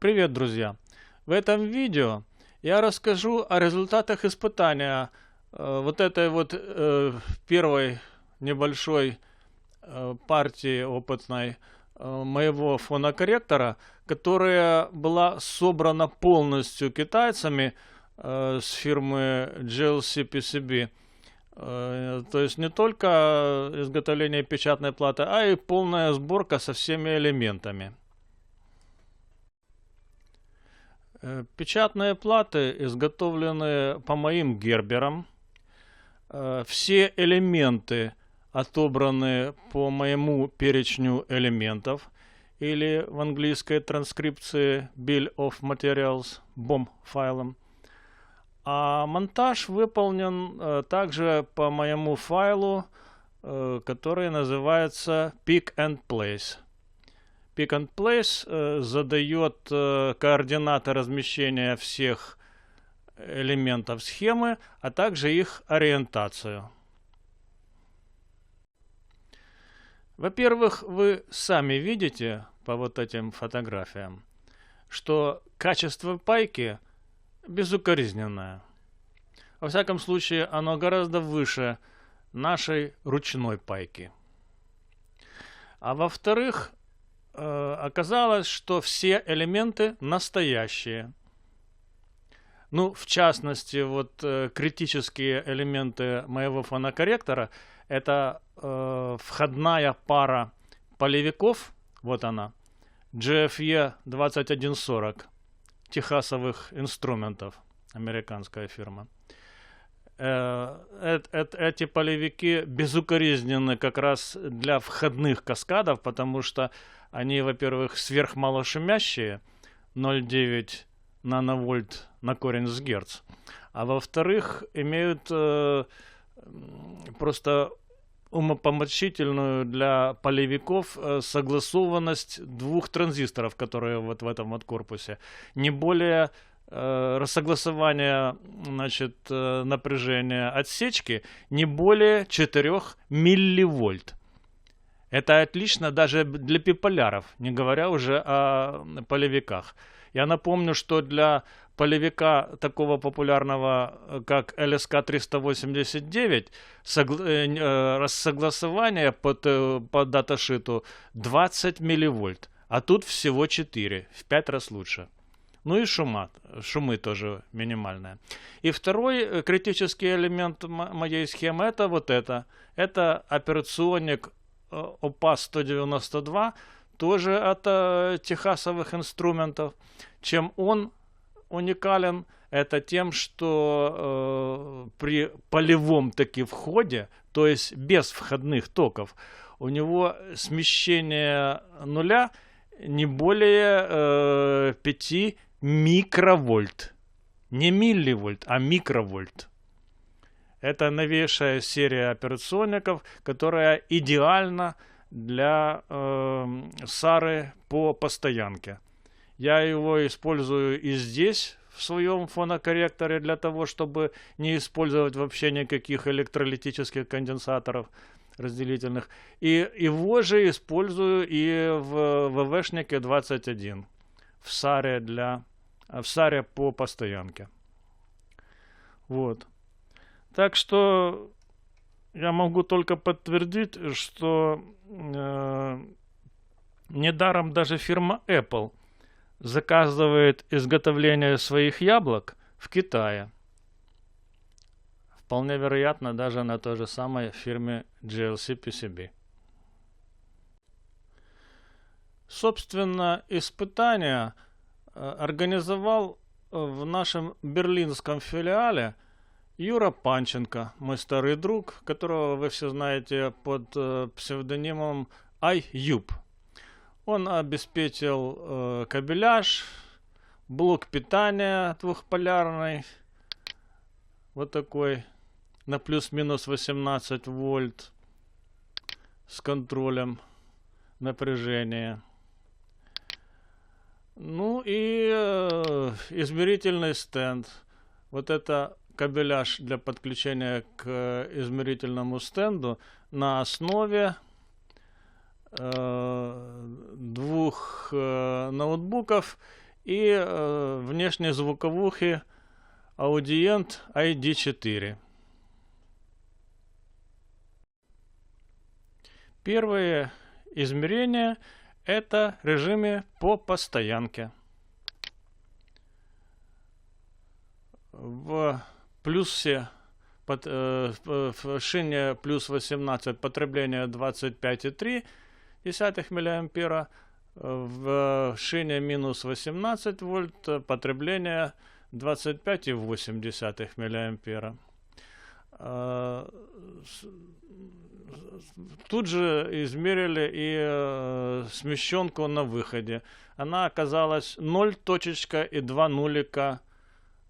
Привет, друзья! В этом видео я расскажу о результатах испытания вот этой вот первой небольшой партии опытной моего фонокорректора, которая была собрана полностью китайцами с фирмы GLC PCB. То есть не только изготовление печатной платы, а и полная сборка со всеми элементами. Печатные платы изготовлены по моим герберам. Все элементы отобраны по моему перечню элементов, или в английской транскрипции Bill of Materials, BOM файлом. А монтаж выполнен также по моему файлу, который называется Pick and Place. Pick and Place задает координаты размещения всех элементов схемы, а также их ориентацию. Во-первых, вы сами видите по вот этим фотографиям, что качество пайки безукоризненное. Во всяком случае, оно гораздо выше нашей ручной пайки. А во-вторых, оказалось, что все элементы настоящие. Ну, в частности, вот критические элементы моего фонокорректора — это входная пара полевиков, вот она, GFE 2140, техасовых инструментов, американская фирма. Эти полевики безукоризненны как раз для входных каскадов, потому что они, во-первых, сверхмалошумящие, 0,9 нановольт на корень с герц, а во-вторых, имеют просто умопомрачительную для полевиков согласованность двух транзисторов, которые вот в этом вот корпусе. Не более рассогласование, значит, напряжения отсечки не более 4 милливольт. Это отлично даже для биполяров, не говоря уже о полевиках. Я напомню, что для полевика такого популярного, как LSK389, рассогласование по даташиту 20 милливольт, а тут всего 4, в 5 раз лучше. Ну и шумы тоже минимальные. И второй критический элемент моей схемы — это вот это. Это операционник OPAS 192, тоже от техасовых инструментов. Чем он уникален, это тем, что при полевом таки входе, то есть без входных токов, у него смещение нуля не более 5 микровольт. Не милливольт, а микровольт. Это новейшая серия операционников, которая идеальна для сары по постоянке. Я его использую и здесь, в своем фонокорректоре, для того, чтобы не использовать вообще никаких электролитических конденсаторов разделительных. И его же использую и в ВВшнике 21, в саре по постоянке. Вот. Так что я могу только подтвердить, что недаром даже фирма Apple заказывает изготовление своих яблок в Китае. Вполне вероятно, даже на той же самой фирме GLC PCB. Собственно, испытания организовал в нашем берлинском филиале Юра Панченко, мой старый друг, которого вы все знаете под псевдонимом iYub. Он обеспечил кабеляж, блок питания двухполярный, вот такой, на плюс-минус 18 вольт, с контролем напряжения. Ну и измерительный стенд. Вот это кабеляж для подключения к измерительному стенду на основе двух ноутбуков и внешние звуковухи Audient ID4. Первые измерения — это режимы по постоянке. В плюсе в шине плюс 18 потребление 25,3 мА, в шине минус 18 вольт потребление 25,8 мА. Тут же измерили и смещенку на выходе. Она оказалась 0,2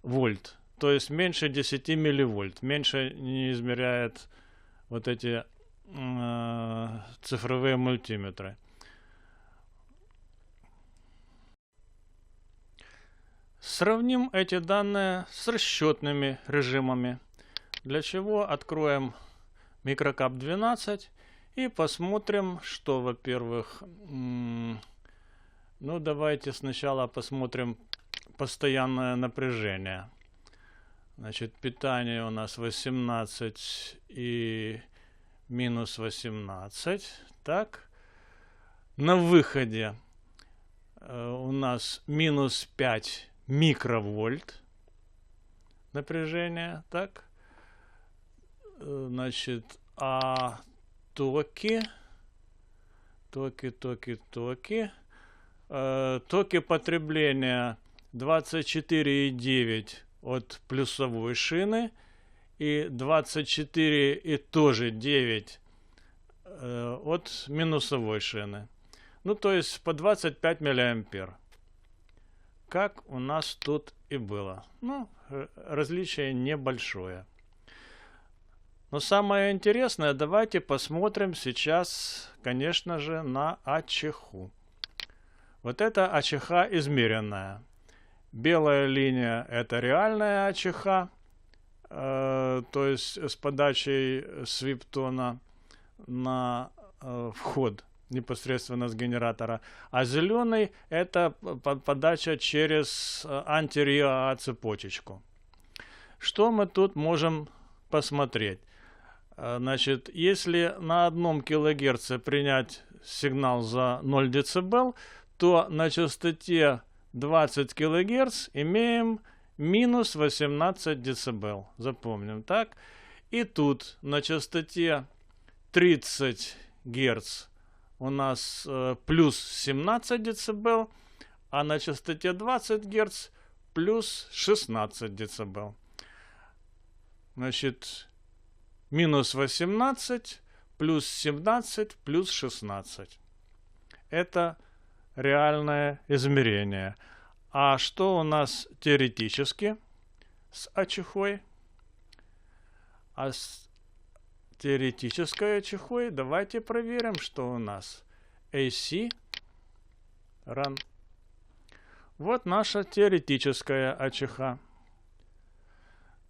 вольт. То есть меньше 10 милливольт. Меньше не измеряет вот эти цифровые мультиметры. Сравним эти данные с расчетными режимами. Для чего откроем Microcap 12 и посмотрим, что, во-первых, ну давайте сначала посмотрим постоянное напряжение. Значит, питание у нас 18 и минус 18. Так. На выходе у нас минус 5 микровольт напряжение. Так. Значит, а токи потребления 24,9 от плюсовой шины и 24 и тоже 9 от минусовой шины. Ну, то есть по 25 мА. Как у нас тут и было. Ну, различие небольшое. Но самое интересное, давайте посмотрим сейчас, конечно же, на АЧХ. Вот это АЧХ измеренная. Белая линия — это реальная АЧХ, то есть с подачей свиптона на вход непосредственно с генератора. А зеленый — это подача через анти-РИА цепочечку. Что мы тут можем посмотреть? Значит, если на 1 кГц принять сигнал за 0 дБ, то на частоте 20 кГц имеем минус 18 дБ. Запомним, так? И тут на частоте 30 Гц у нас плюс 17 дБ, а на частоте 20 Гц плюс 16 дБ. Значит, минус 18 плюс 17 плюс 16. Это реальное измерение. А что у нас теоретически с АЧХой? А с теоретической АЧХой давайте проверим, что у нас. AC Run. Вот наша теоретическая АЧХ.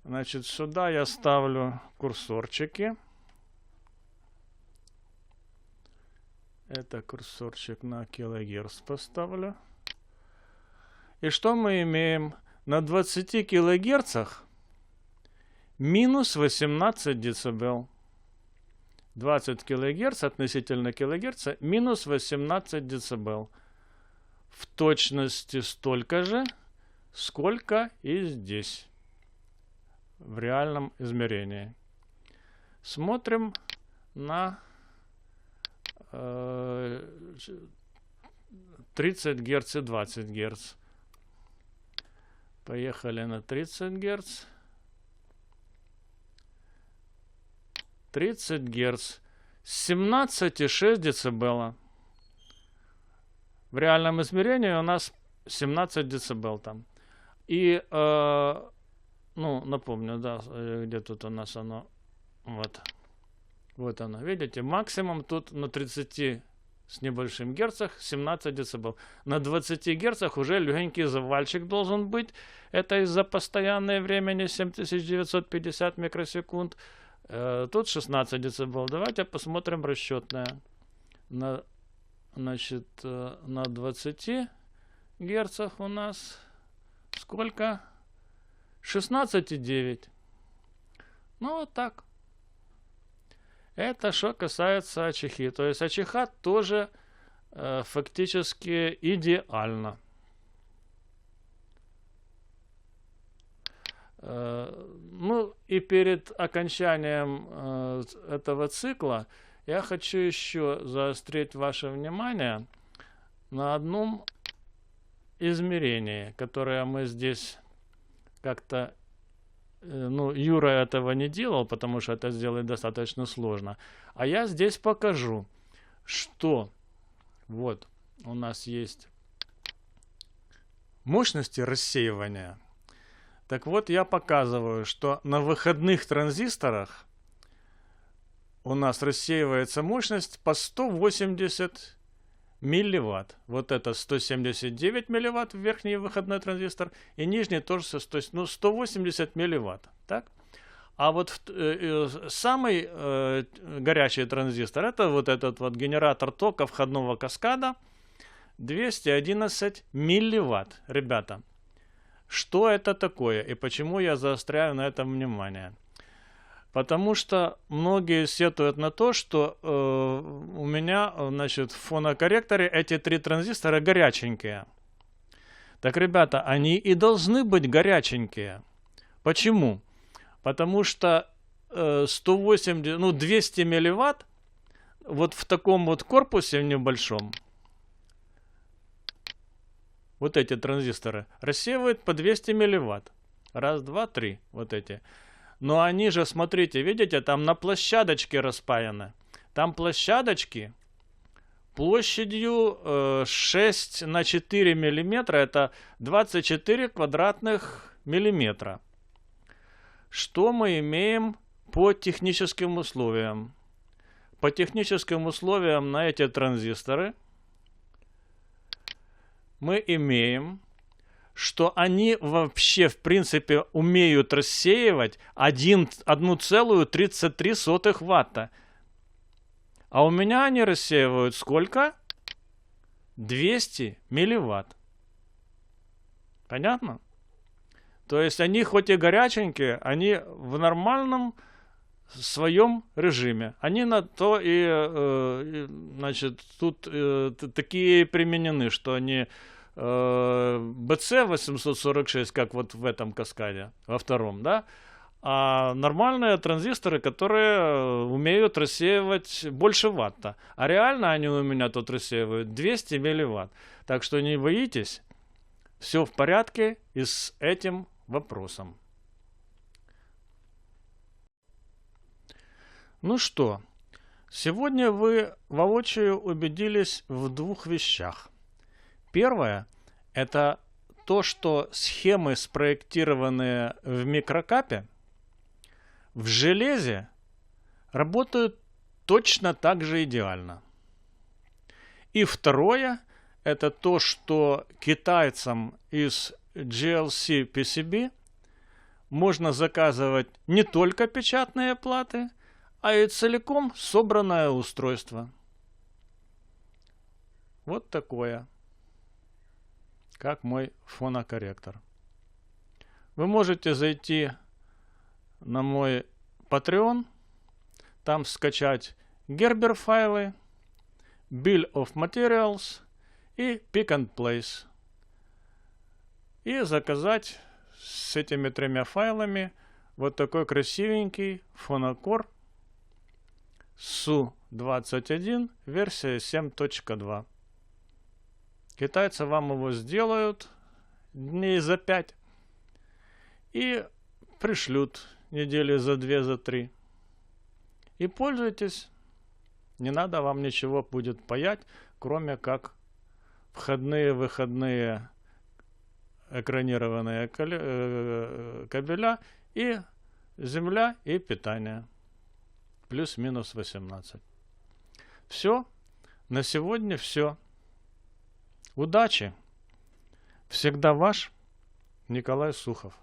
Значит, сюда я ставлю курсорчики. Это курсорчик на килогерц поставлю. И что мы имеем? На 20 килогерцах минус 18 дБ. 20 килогерц относительно килогерца минус 18 дБ. В точности столько же, сколько и здесь. В реальном измерении. Смотрим на 30 Гц и 20 Гц. Поехали на 30 Гц. 30 Гц. 17,6 дБ. В реальном измерении у нас 17 дБ там. И ну, напомню, да, где тут у нас оно, вот оно, видите, максимум тут на 30 с небольшим герцах 17 дБ. На 20 герцах уже легенький завальчик должен быть, это из-за постоянное времени 7950 микросекунд, тут 16 дБ. Давайте посмотрим расчетное. Значит, на 20 герцов у нас сколько? 16,9. Ну, вот так. Это что касается АЧХи. То есть АЧХ тоже фактически идеально. Ну и перед окончанием этого цикла я хочу еще заострить ваше внимание на одном измерении, которое мы здесь как-то, ну, Юра этого не делал, потому что это сделать достаточно сложно. А я здесь покажу, что вот у нас есть мощности рассеивания. Так вот, я показываю, что на выходных транзисторах у нас рассеивается мощность по 180 милливатт. Вот это 179 милливатт верхний выходной транзистор, и нижний тоже 180 милливатт. Так? А вот самый горячий транзистор, это вот этот вот генератор тока входного каскада, 211 милливатт. Ребята, что это такое и почему я заостряю на этом внимание? Потому что многие сетуют на то, что у меня, значит, в фонокорректоре эти 3 транзистора горяченькие. Так, ребята, они и должны быть горяченькие. Почему? Потому что 200 милливатт вот в таком вот корпусе небольшом, вот эти транзисторы рассеивают по 200 милливатт. Раз, два, три. Вот эти. Но они же, смотрите, видите, там на площадочке распаяны. Там площадочки площадью 6 на 4 миллиметра. Это 24 квадратных миллиметра. Что мы имеем по техническим условиям? По техническим условиям на эти транзисторы мы имеем, что они вообще, в принципе, умеют рассеивать 1,33 ватта. А у меня они рассеивают сколько? 200 милливатт. Понятно? То есть они хоть и горяченькие, они в нормальном своем режиме. Они на то и, значит, тут такие применены, что они BC846, как вот в этом каскаде, во втором, да, а нормальные транзисторы, которые умеют рассеивать больше ватта. А реально они у меня тут рассеивают 200 милливатт. Так что не боитесь, все в порядке и с этим вопросом. Ну что, сегодня вы воочию убедились в 2 вещах. Первое – это то, что схемы, спроектированные в микрокапе, в железе работают точно так же идеально. И второе – это то, что китайцам из GLC PCB можно заказывать не только печатные платы, а и целиком собранное устройство. Вот такое. Как мой фонокорректор. Вы можете зайти на мой Patreon, там скачать Gerber файлы, Bill of Materials и Pick and Place. И заказать с этими 3 файлами вот такой красивенький фонокор SU-21 версия 7.2. Китайцы вам его сделают дней за 5 и пришлют недели за 2, за 3. И пользуйтесь. Не надо вам ничего будет паять, кроме как входные, выходные экранированные кабеля и земля и питание. Плюс-минус 18. Все. На сегодня все. Удачи! Всегда ваш Николай Сухов.